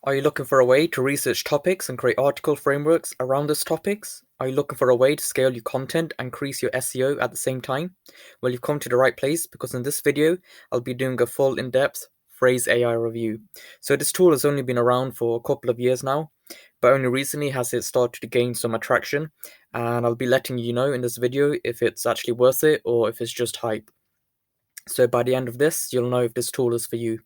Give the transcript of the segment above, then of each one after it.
Are you looking for a way to research topics and create article frameworks around those topics? Are you looking for a way to scale your content and increase your SEO at the same time? Well, you've come to the right place because in this video, I'll be doing a full in-depth Frase AI review. So this tool has only been around for a couple of years now, but only recently has it started to gain some attraction, and I'll be letting you know in this video if it's actually worth it or if it's just hype. So by the end of this, you'll know if this tool is for you.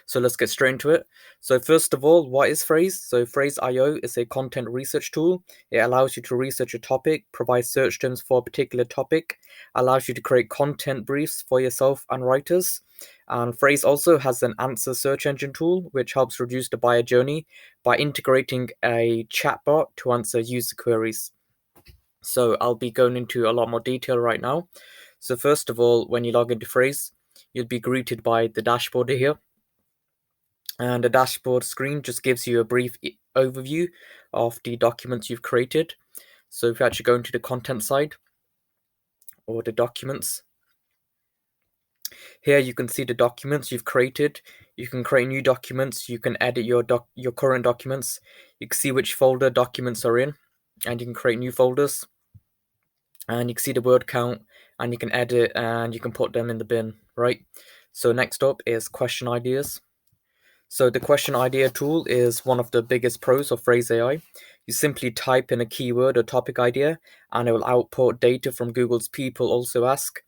So let's get straight into it. So first of all, what is Frase? So Frase.io is a content research tool. It allows you to research a topic, provide search terms for a particular topic, allows you to create content briefs for yourself and writers. And Frase also has an answer search engine tool, which helps reduce the buyer journey by integrating a chatbot to answer user queries. So I'll be going into a lot more detail right now. So first of all, when you log into Frase, you'll be greeted by the dashboard here. And the dashboard screen just gives you a brief overview of the documents you've created. So if you actually go into the content side or the documents, here you can see the documents you've created. You can create new documents. You can edit your current documents. You can see which folder documents are in, and you can create new folders. And you can see the word count, and you can edit, and you can put them in the bin, right? So next up is question ideas. So the question idea tool is one of the biggest pros of Phrase AI. You simply type in a keyword or topic idea, and it will output data from Google's People Also Ask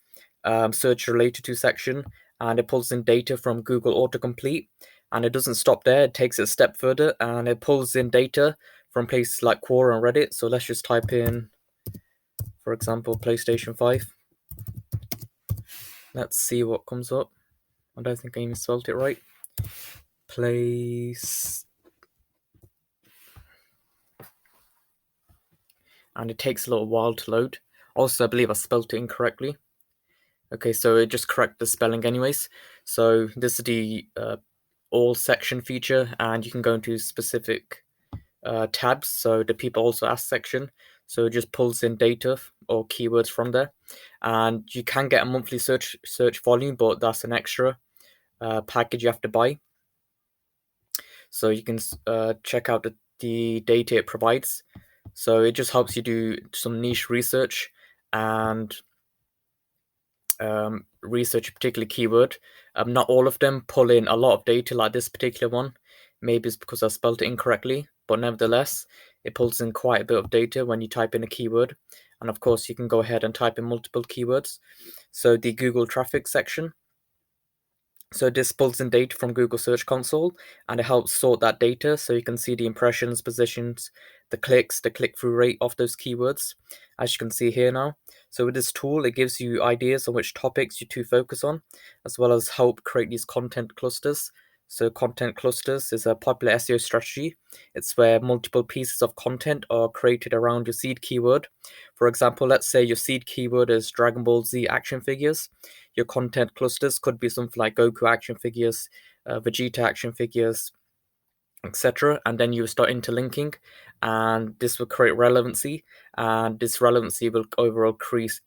search related to section, and it pulls in data from Google Autocomplete. And it doesn't stop there; it takes it a step further, and it pulls in data from places like Quora and Reddit. So let's just type in, for example, PlayStation 5. Let's see what comes up. I don't think I even spelled it right. Place. And it takes a little while to load. Also, I believe I spelled it incorrectly. Okay, so it just correct the spelling anyways. So this is the all section feature, and you can go into specific tabs. So the people also ask section. So it just pulls in data or keywords from there, and you can get a monthly search volume, but that's an extra package you have to buy. So you can check out the data it provides. So it just helps you do some niche research and research a particular keyword. Not all of them pull in a lot of data like this particular one. Maybe it's because I spelled it incorrectly, but nevertheless, it pulls in quite a bit of data when you type in a keyword. And of course, you can go ahead and type in multiple keywords. So the Google traffic section. So this pulls in data from Google Search Console, and it helps sort that data so you can see the impressions, positions, the clicks, the click-through rate of those keywords, as you can see here now. So with this tool, it gives you ideas on which topics you to focus on, as well as help create these content clusters. So content clusters is a popular SEO strategy. It's where multiple pieces of content are created around your seed keyword. For example, let's say your seed keyword is Dragon Ball Z action figures. Your content clusters could be something like Goku action figures, Vegeta action figures, etc. And then you start interlinking, and this will create relevancy, and this relevancy will overall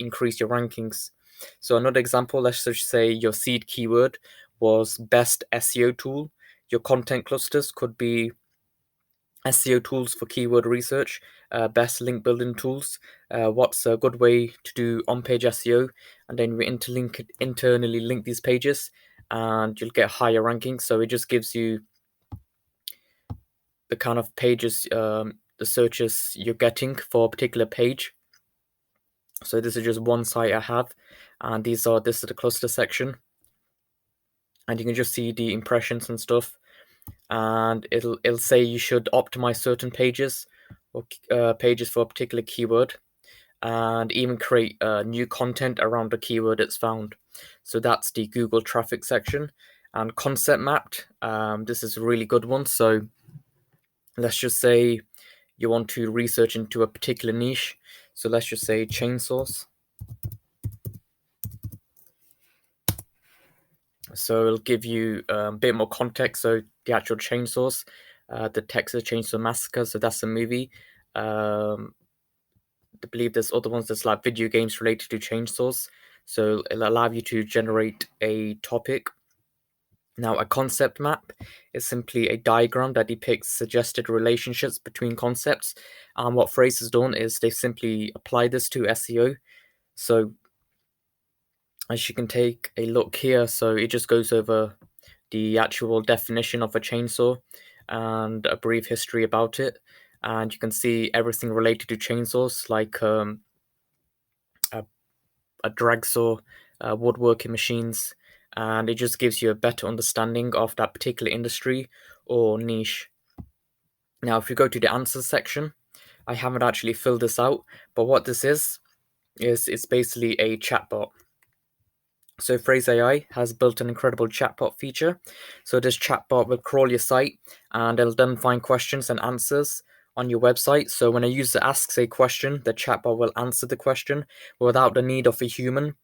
increase your rankings. So another example, let's just say your seed keyword was best SEO tool. Your content clusters could be SEO tools for keyword research, best link building tools, what's a good way to do on-page SEO, and then we internally link these pages, and you'll get higher rankings. So it just gives you the kind of pages, the searches you're getting for a particular page. So this is just one site I have, and this is the cluster section, and you can just see the impressions and stuff. And it'll say you should optimize certain pages or pages for a particular keyword, and even create new content around the keyword it's found. So that's the Google traffic section. And concept mapped, this is a really good one. So let's just say you want to research into a particular niche. So let's just say chainsaws. So it'll give you a bit more context. So the actual chainsaws, the Texas Chainsaw Massacre. So that's a movie. I believe there's other ones that's like video games related to chainsaws. So it'll allow you to generate a topic Now, a concept map is simply a diagram that depicts suggested relationships between concepts. And what Frase has done is they've simply applied this to SEO. So as you can take a look here, so it just goes over the actual definition of a chainsaw and a brief history about it. And you can see everything related to chainsaws, like a drag saw, woodworking machines, and it just gives you a better understanding of that particular industry or niche. Now, if you go to the answers section, I haven't actually filled this out, but what this is it's basically a chatbot. So Frase AI has built an incredible chatbot feature. So this chatbot will crawl your site and it'll then find questions and answers on your website. So when a user asks a question, the chatbot will answer the question without the need of a human.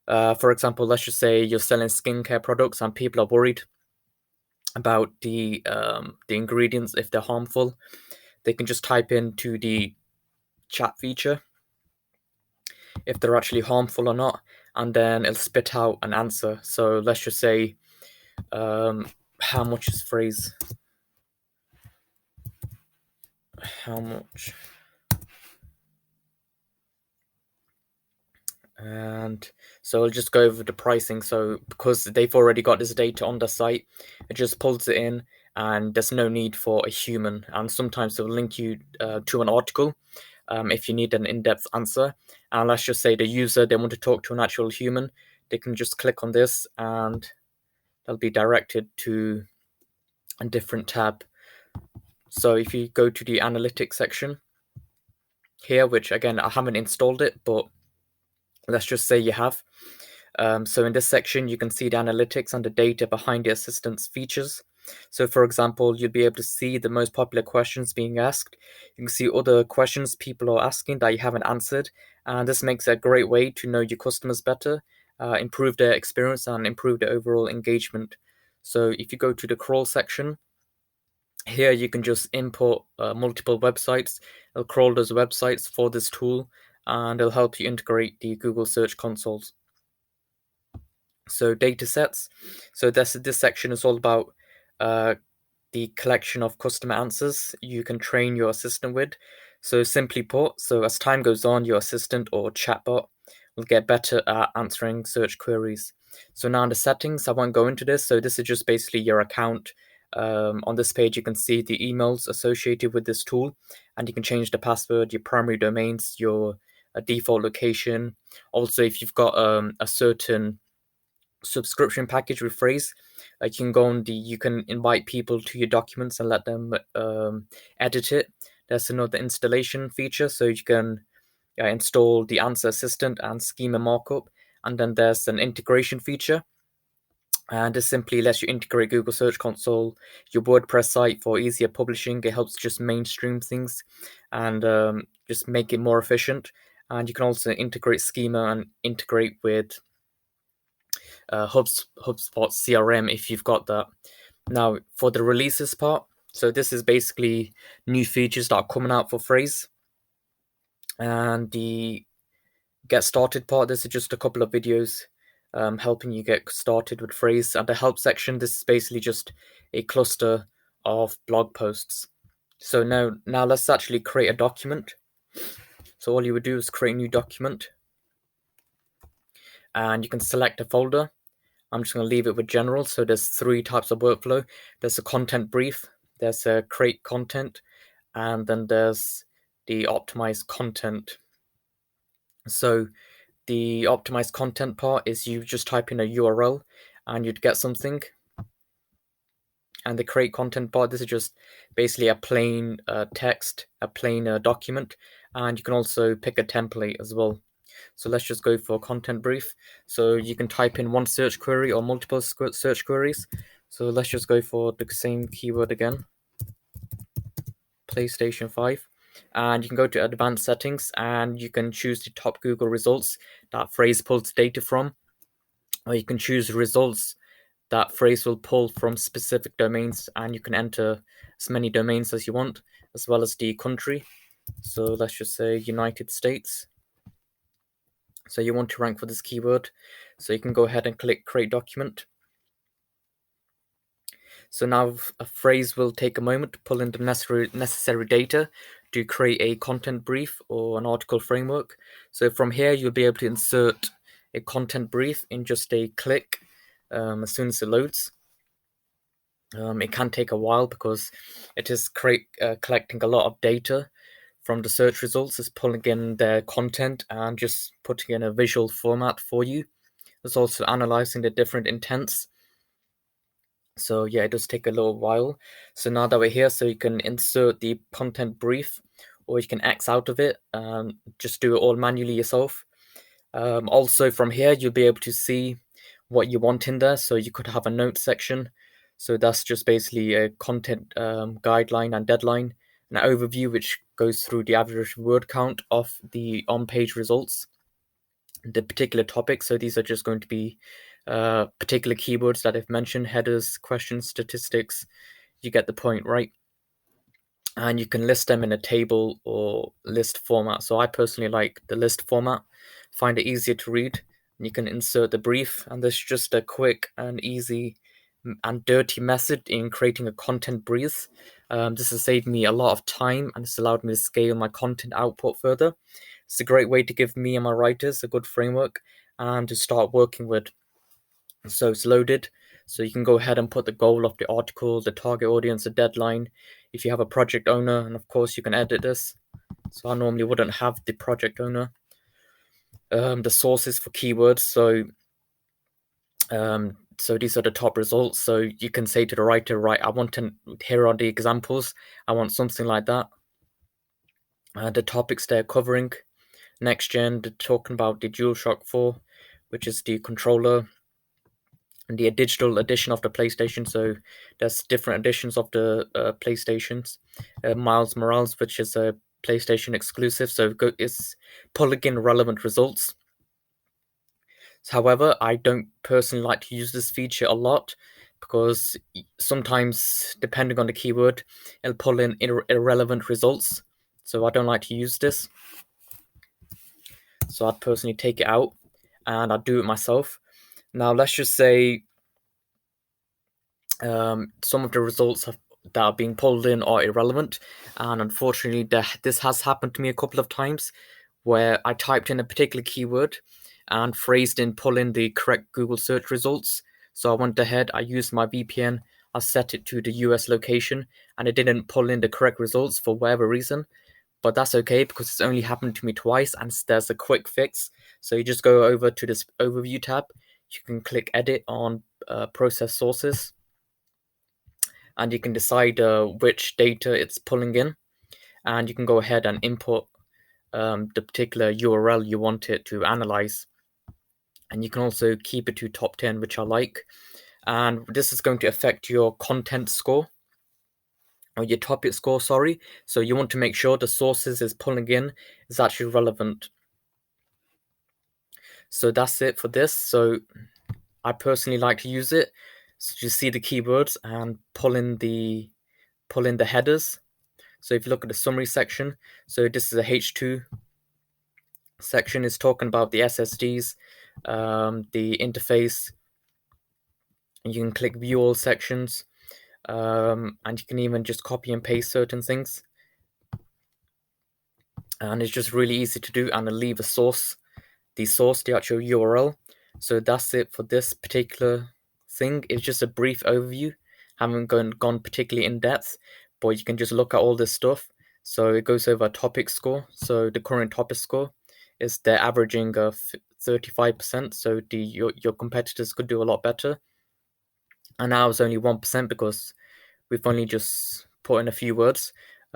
For example, let's just say you're selling skincare products and people are worried about the ingredients if they're harmful. They can just type into the chat feature if they're actually harmful or not, and then it'll spit out an answer. So let's just say, how much is Frase? How much? And so I'll just go over the pricing. So because they've already got this data on the site, it just pulls it in, and there's no need for a human. And sometimes they'll link you to an article if you need an in-depth answer. And let's just say the user, they want to talk to an actual human, they can just click on this and they'll be directed to a different tab. So if you go to the analytics section here, which again, I haven't installed it, but let's just say you have. So in this section, you can see the analytics and the data behind the assistant's features. So for example, you'll be able to see the most popular questions being asked. You can see other questions people are asking that you haven't answered. And this makes it a great way to know your customers better, improve their experience and improve their overall engagement. So if you go to the crawl section, here you can just import multiple websites. It'll crawl those websites for this tool and it'll help you integrate the Google Search Consoles. So data sets. So this section is all about the collection of customer answers you can train your assistant with. So simply put, so as time goes on, your assistant or chatbot will get better at answering search queries. So now in the settings, I won't go into this. So this is just basically your account. On this page, you can see the emails associated with this tool, and you can change the password, your primary domains, your default location. Also, if you've got a certain subscription package with Frase, you can go on you can invite people to your documents and let them edit it. There's another installation feature, so you can install the answer assistant and schema markup. And then there's an integration feature, and this simply lets you integrate Google Search Console, your WordPress site for easier publishing. It helps just mainstream things and just make it more efficient. And you can also integrate schema and integrate with HubSpot CRM if you've got that. Now, for the releases part, so this is basically new features that are coming out for Frase. And the get started part, this is just a couple of videos helping you get started with Frase. And the help section, this is basically just a cluster of blog posts. So now let's actually create a document. So all you would do is create a new document, and you can select a folder. I'm just going to leave it with general. So there's 3 types of workflow. There's a content brief, there's a create content, and then there's the optimized content. So the optimized content part is you just type in a URL and you'd get something. And the create content part, this is just basically a plain text, a plain document. And you can also pick a template as well. So let's just go for content brief. So you can type in one search query or multiple search queries. So let's just go for the same keyword again, PlayStation 5. And you can go to advanced settings and you can choose the top Google results that Frase pulls data from. Or you can choose results that Frase will pull from specific domains, and you can enter as many domains as you want, as well as the country. So let's just say United States. So you want to rank for this keyword. So you can go ahead and click create document. So now a phrase will take a moment to pull in the necessary data to create a content brief or an article framework. So from here, you'll be able to insert a content brief in just a click as soon as it loads. It can take a while because it is collecting a lot of data from the search results. It's pulling in their content and just putting in a visual format for you. It's also analyzing the different intents. So yeah, it does take a little while. So now that we're here, so you can insert the content brief or you can X out of it. Just do it all manually yourself. Also from here, you'll be able to see what you want in there. So you could have a note section. So that's just basically a content guideline and deadline, an overview which goes through the average word count of the on-page results, the particular topic. So these are just going to be particular keywords that I've mentioned, headers, questions, statistics. You get the point, right? And you can list them in a table or list format. So I personally like the list format, find it easier to read. And you can insert the brief, and there's just a quick and easy and dirty method in creating a content brief. This has saved me a lot of time and it's allowed me to scale my content output further. It's a great way to give me and my writers a good framework and to start working with. So it's loaded. So you can go ahead and put the goal of the article, the target audience, the deadline. If you have a project owner, and of course you can edit this. So I normally wouldn't have the project owner. The sources for keywords. So these are the top results. So you can say to the writer, right, here are the examples. I want something like that. The topics they're covering. Next gen, they're talking about the DualShock 4, which is the controller, and the digital edition of the PlayStation. So there's different editions of the PlayStations. Miles Morales, which is a PlayStation exclusive, so it's pulling in relevant results. However, I don't personally like to use this feature a lot because sometimes, depending on the keyword, it'll pull in irrelevant results. So I don't like to use this. So I'd personally take it out and I'd do it myself. Now, let's just say some of the results that are being pulled in are irrelevant, and unfortunately, this has happened to me a couple of times where I typed in a particular keyword and Frase didn't pull in the correct Google search results. So I went ahead, I used my VPN, I set it to the US location, and it didn't pull in the correct results for whatever reason. But that's okay because it's only happened to me twice and there's a quick fix. So you just go over to this overview tab, you can click edit on process sources, and you can decide which data it's pulling in, and you can go ahead and input the particular URL you want it to analyze. And you can also keep it to top 10, which I like. And this is going to affect your content score, or your topic score, sorry. So you want to make sure the sources is pulling in is actually relevant. So that's it for this. So I personally like to use it. So you see the keywords and pull in the headers. So if you look at the summary section, so this is a H2 section, is talking about the SSDs, the interface. You can click view all sections, and you can even just copy and paste certain things. And it's just really easy to do, and I'll leave a source, the actual URL. So that's it for this particular thing. It's just a brief overview. Haven't gone particularly in depth, but you can just look at all this stuff. So it goes over topic score. So the current topic score is they're averaging 35%. So your competitors could do a lot better. And now it's only 1% because we've only just put in a few words.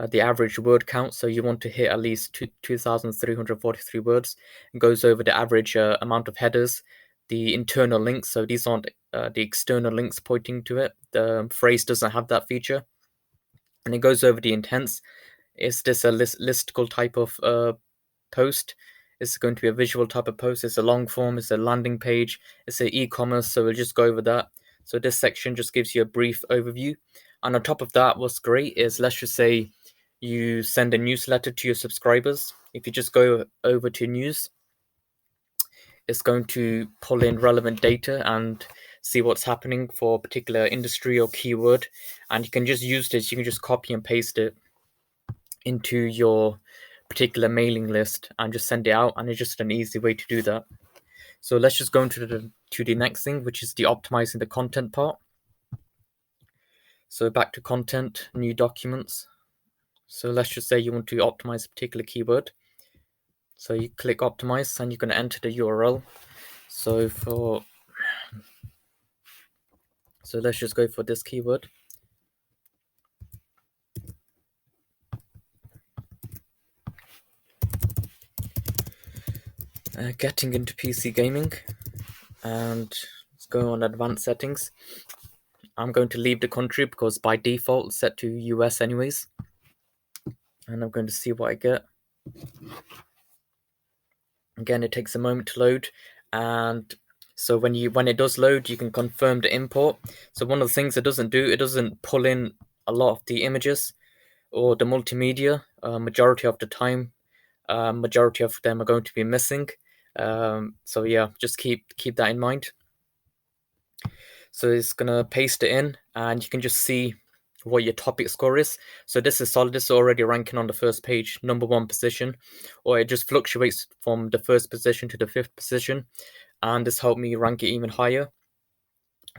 The average word count, so you want to hit at least 2,343 words. It goes over the average amount of headers, the internal links, so these aren't the external links pointing to it. The Phrase doesn't have that feature. And it goes over the intents. Is this a listicle type of post? Is it going to be a visual type of post? It's a long form, it's a landing page, it's an e-commerce, so we'll just go over that. So this section just gives you a brief overview. And on top of that, what's great is, let's just say you send a newsletter to your subscribers. If you just go over to news, it's going to pull in relevant data and see what's happening for a particular industry or keyword, and you can just use this. You can just copy and paste it into your particular mailing list and just send it out, and it's just an easy way to do that. So let's just go into the next thing, which is the optimizing the content part. So back to content, new documents. So let's just say you want to optimize a particular keyword. So you click optimize and you're going to enter the URL. So let's just go for this keyword. Getting into PC gaming, and let's go on advanced settings. I'm going to leave the country because by default it's set to US anyways, and I'm going to see what I get. Again, it takes a moment to load, and so when it does load, you can confirm the import. So one of the things it doesn't do, it doesn't pull in a lot of the images or the multimedia. Majority of the time, majority of them are going to be missing. So yeah, just keep that in mind. So it's gonna paste it in, and you can just see what your topic score is. So this is solid. This is already ranking on the first page, #1 position, or it just fluctuates from the first position to the 5th position, and this helped me rank it even higher.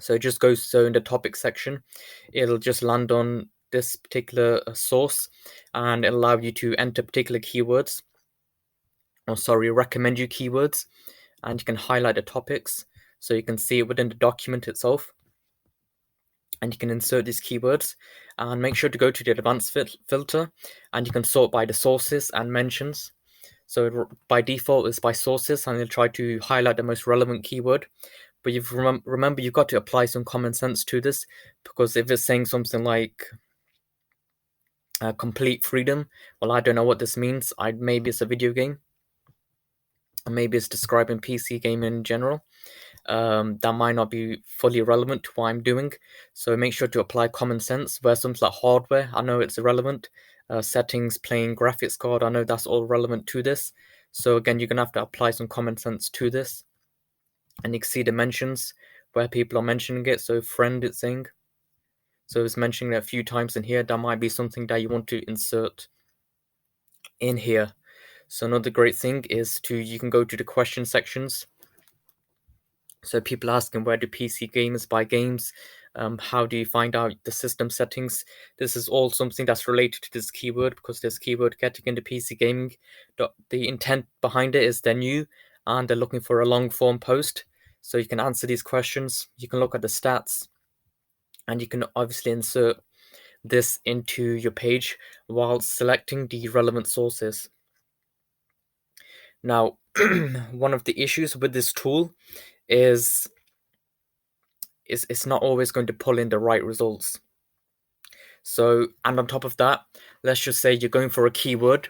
So it just goes, so in the topic section, it'll just land on this particular source, and it'll allow you to enter particular keywords, or sorry, recommend you keywords, and you can highlight the topics so you can see it within the document itself, and you can insert these keywords, and make sure to go to the advanced filter, and you can sort by the sources and mentions. So by default it's by sources, and it'll try to highlight the most relevant keyword, but remember you've got to apply some common sense to this, because if it's saying something like complete freedom, well, I don't know what this means. Maybe it's a video game, or maybe it's describing PC game in general. That might not be fully relevant to what I'm doing. So make sure to apply common sense. Where something like hardware, I know it's irrelevant. Settings, playing graphics card, I know that's all relevant to this. So again, you're going to have to apply some common sense to this. And you can see the mentions where people are mentioning it. So friend, it's saying. So it's mentioning it a few times in here. That might be something that you want to insert in here. So another great thing is you can go to the question sections. So people asking, where do PC gamers buy games? How do you find out the system settings? This is all something that's related to this keyword, because this keyword getting into PC gaming, the intent behind it is they're new and they're looking for a long form post. So you can answer these questions, you can look at the stats, and you can obviously insert this into your page while selecting the relevant sources. Now, one of the issues with this tool is it's not always going to pull in the right results. So, and on top of that, let's just say you're going for a keyword,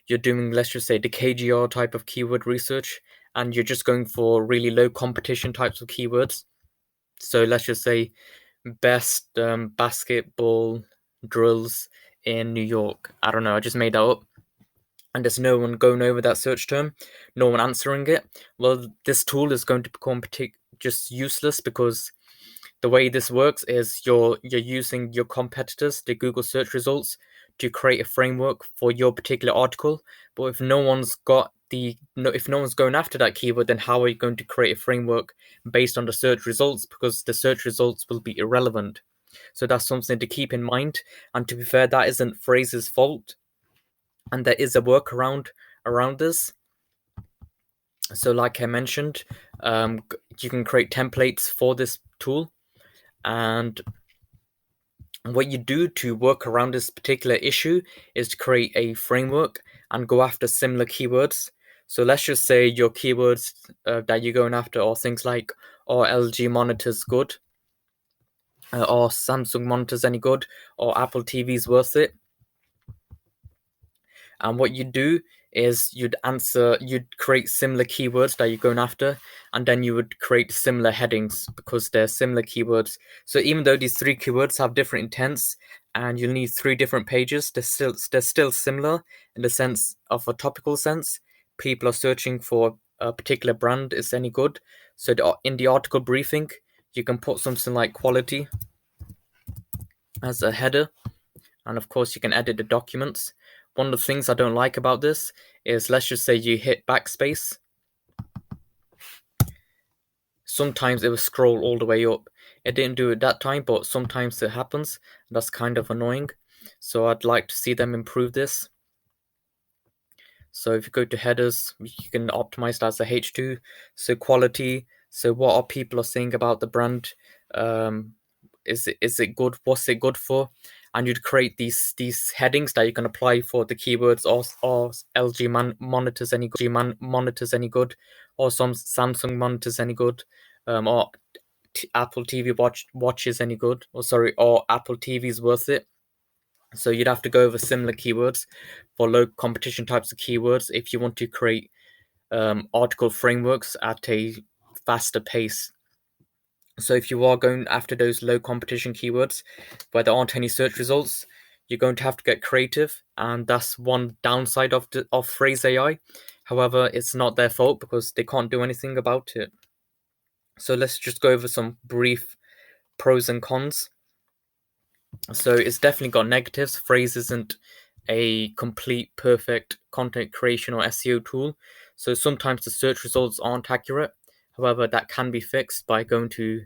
you're doing, let's just say, the KGR type of keyword research, and you're just going for really low competition types of keywords. So let's just say best basketball drills in New York. I don't know, I just made that up. And there's no one going over that search term, no one answering it. Well, this tool is going to become just useless, because the way this works is you're using your competitors, the Google search results, to create a framework for your particular article. But if no one's going after that keyword, then how are you going to create a framework based on the search results? Because the search results will be irrelevant. So that's something to keep in mind. And to be fair, that isn't Phrase's fault, and there is a workaround around this. So like I mentioned, you can create templates for this tool, and what you do to work around this particular issue is to create a framework and go after similar keywords. So let's just say your keywords that you're going after are things like, are LG monitors good? Are Samsung monitors any good? Or Apple TVs worth it? And what you do is you'd create similar keywords that you're going after, and then you would create similar headings because they're similar keywords. So even though these 3 keywords have different intents and you'll need 3 different pages, they're still similar in the sense of a topical sense. People are searching for a particular brand is any good. So in the article briefing, you can put something like quality as a header, and of course you can edit the documents. One of the things I don't like about this is, let's just say you hit backspace, sometimes it will scroll all the way up. It didn't do it that time, but sometimes it happens. That's kind of annoying. So I'd like to see them improve this. So if you go to headers, you can optimize that as a H2. So quality. So what are people saying about the brand? Is it good? What's it good for? And you'd create these headings that you can apply for the keywords, or LG monitors any good, or some Samsung monitors any good, or Apple TV watches any good, or Apple TV is worth it. So you'd have to go over similar keywords for low competition types of keywords if you want to create article frameworks at a faster pace. So if you are going after those low competition keywords where there aren't any search results, you're going to have to get creative, and that's one downside of Phrase AI. However, it's not their fault because they can't do anything about it. So let's just go over some brief pros and cons. So it's definitely got negatives. Phrase isn't a complete perfect content creation or SEO tool. So sometimes the search results aren't accurate. However, that can be fixed by going to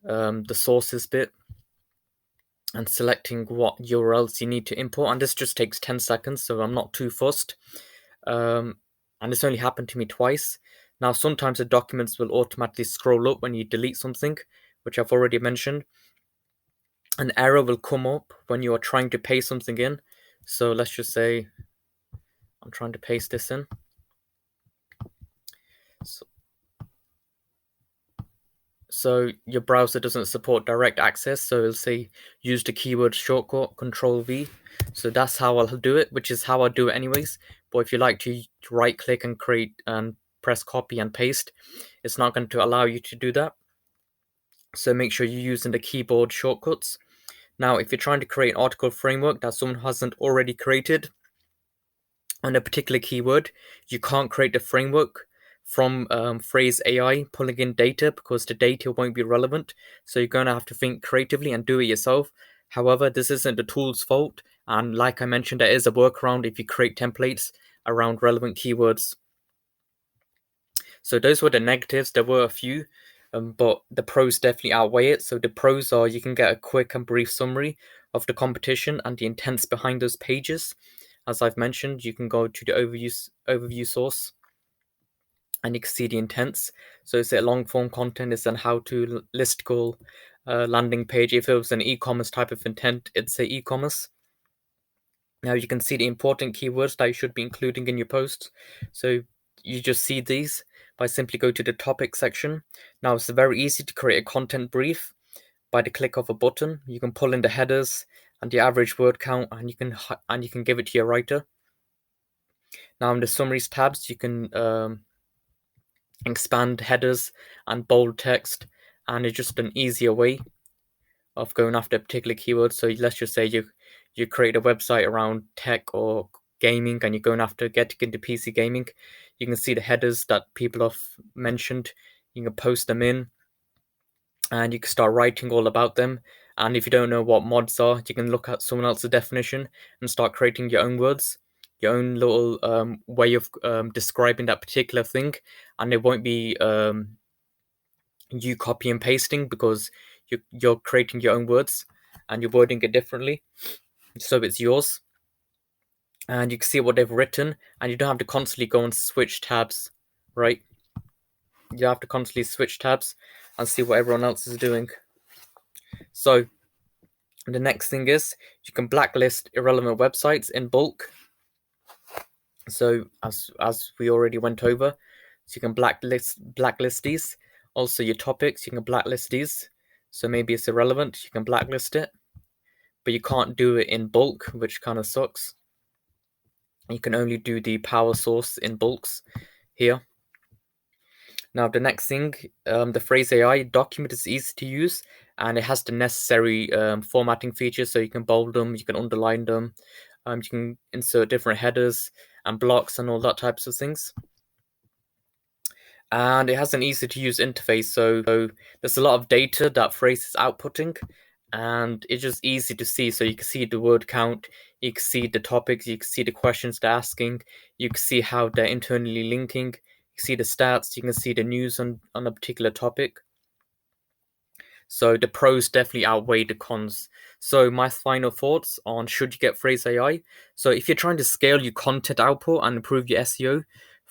the sources bit and selecting what URLs you need to import. And this just takes 10 seconds, so I'm not too fussed. And it's only happened to me twice. Now, sometimes the documents will automatically scroll up when you delete something, which I've already mentioned. An error will come up when you are trying to paste something in. So let's just say I'm trying to paste this in. So your browser doesn't support direct access, so it'll say use the keyword shortcut Control V. So that's how I'll do it, which is how I do it anyways. But if you like to right click and create and press copy and paste, it's not going to allow you to do that. So make sure you're using the keyboard shortcuts. Now, if you're trying to create an article framework that someone hasn't already created on a particular keyword, you can't create the framework from Phrase AI pulling in data because the data won't be relevant. So you're going to have to think creatively and do it yourself. However, this isn't the tool's fault. And like I mentioned, there is a workaround if you create templates around relevant keywords. So those were the negatives. There were a few, but the pros definitely outweigh it. So the pros are you can get a quick and brief summary of the competition and the intents behind those pages. As I've mentioned, you can go to the overview source and you can see the intents. So is it long form content? Is it how to listicle landing page? If it was an e-commerce type of intent, it'd say e-commerce. Now you can see the important keywords that you should be including in your posts. So you just see these by simply go to the topic section. Now it's very easy to create a content brief by the click of a button. You can pull in the headers and the average word count, and you can give it to your writer. Now in the summaries tabs, you can expand headers and bold text, and it's just an easier way of going after a particular keyword. So let's just say you create a website around tech or gaming and you're going after getting into PC gaming. You can see the headers that people have mentioned. You can post them in and you can start writing all about them. And if you don't know what mods are, you can look at someone else's definition and start creating your own words, your own little way of describing that particular thing. And it won't be you copy and pasting because you're creating your own words and you're wording it differently, so it's yours. And you can see what they've written, and you don't have to constantly go and switch tabs, right? You have to constantly switch tabs and see what everyone else is doing. So the next thing is you can blacklist irrelevant websites in bulk. So as we already went over, so you can blacklist these. Also your topics, you can blacklist these. So maybe it's irrelevant, you can blacklist it, but you can't do it in bulk, which kind of sucks. You can only do the power source in bulks here. Now the next thing, the Phrase AI document is easy to use and it has the necessary formatting features, so you can bold them, you can underline them, you can insert different headers and blocks and all that types of things. and it has an easy to use interface. So there's a lot of data that Frase is outputting, and it's just easy to see. So you can see the word count, you can see the topics, you can see the questions they're asking, you can see how they're internally linking, you can see the stats, you can see the news on a particular topic. So the pros definitely outweigh the cons. So my final thoughts on should you get Frase AI. So if you're trying to scale your content output and improve your SEO,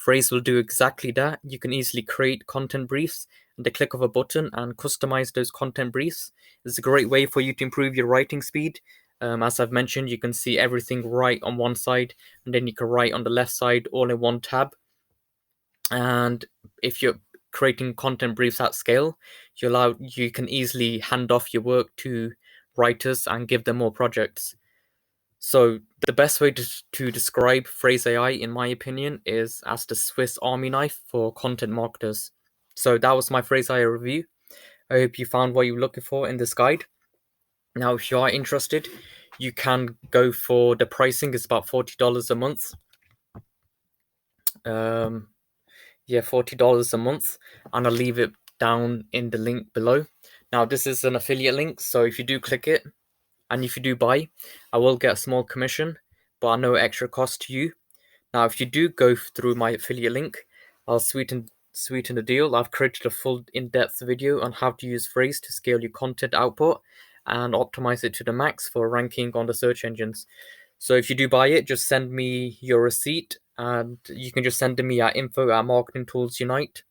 Frase will do exactly that. You can easily create content briefs at the click of a button and customize those content briefs. It's a great way for you to improve your writing speed. As I've mentioned, you can see everything right on one side, and then you can write on the left side all in one tab. And if you're creating content briefs at scale, you can easily hand off your work to writers and give them more projects. So the best way to describe Frase AI, in my opinion, is as the Swiss Army knife for content marketers. So that was my Frase AI review. I hope you found what you were looking for in this guide. Now, if you are interested, you can go for the pricing. It's about $40 a month. Yeah, $40 a month, and I'll leave it down in the link below. Now, this is an affiliate link, so if you do click it and if you do buy, I will get a small commission, but at no extra cost to you. Now, if you do go through my affiliate link, I'll sweeten the deal. I've created a full in-depth video on how to use Frase to scale your content output and optimize it to the max for ranking on the search engines. So if you do buy it, just send me your receipt, and you can just send to me at info@marketingtoolsunite,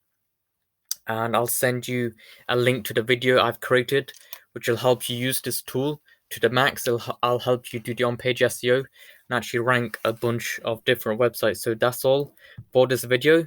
and I'll send you a link to the video I've created, which will help you use this tool to the max. I'll help you do the on-page SEO and actually rank a bunch of different websites. So that's all for this video.